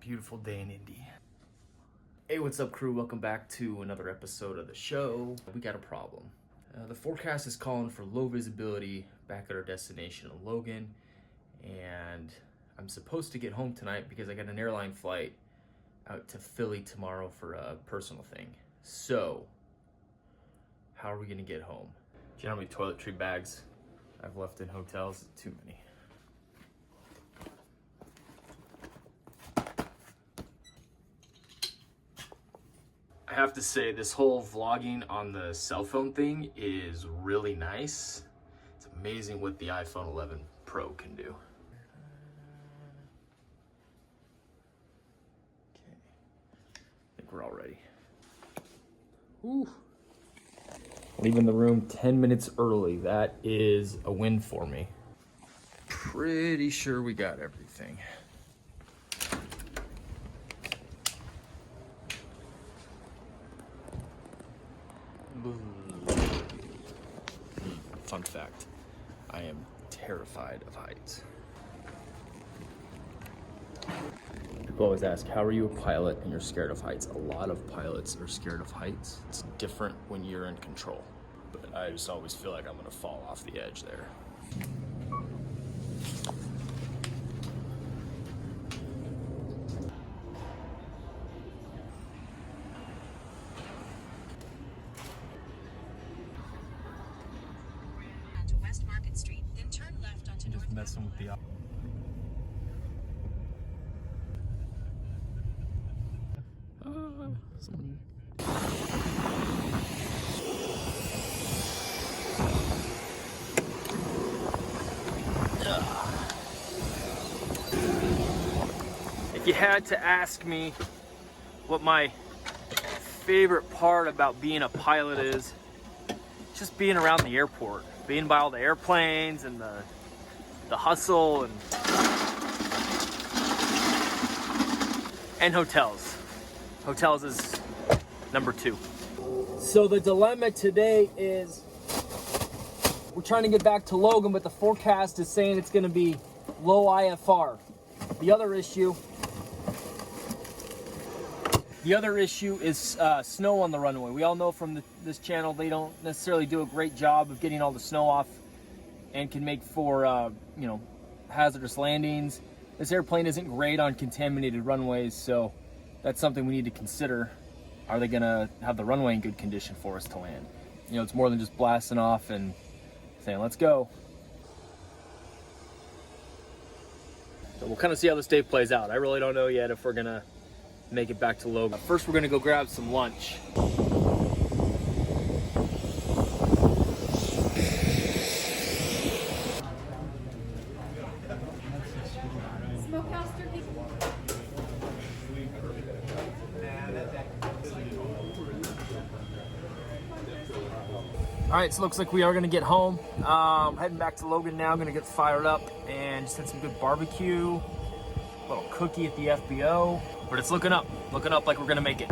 Beautiful day in Indy. Hey, what's up, crew? Welcome back to another episode of the show. We got a problem. The forecast is calling for low visibility back at our destination in Logan, and I'm supposed to get home tonight because I got an airline flight out to Philly tomorrow for a personal thing. So, how are we gonna get home? Do you know how many toiletry bags I've left in hotels? Too many. I have to say, this whole vlogging on the cell phone thing is really nice. It's amazing what the iPhone 11 Pro can do. Okay, I think we're all ready. Whew. Leaving the room 10 minutes early. That is a win for me. Pretty sure we got everything. Fun fact, I am terrified of heights. People always ask, how are you a pilot and you're scared of heights? A lot of pilots are scared of heights. It's different when you're in control. But I just always feel like I'm gonna fall off the edge there. Street, then turn left onto I'm just messing with the someone. If you had to ask me what my favorite part about being a pilot is, just being around the airport. Being by all the airplanes and the hustle and hotels. Hotels is number 2. So the dilemma today is we're trying to get back to Logan, but the forecast is saying it's going to be low IFR. The other issue is snow on the runway. We all know from this channel they don't necessarily do a great job of getting all the snow off and can make for hazardous landings. This airplane isn't great on contaminated runways, so that's something we need to consider. Are they gonna have the runway in good condition for us to land? You know, it's more than just blasting off and saying, let's go. So we'll kind of see how this day plays out. I really don't know yet if we're gonna make it back to Logan. First, we're gonna go grab some lunch. Smokehouse turkey. All right, so looks like we are gonna get home. Heading back to Logan now. Gonna get fired up and just had some good barbecue. A little cookie at the FBO. But it's looking up like we're gonna make it.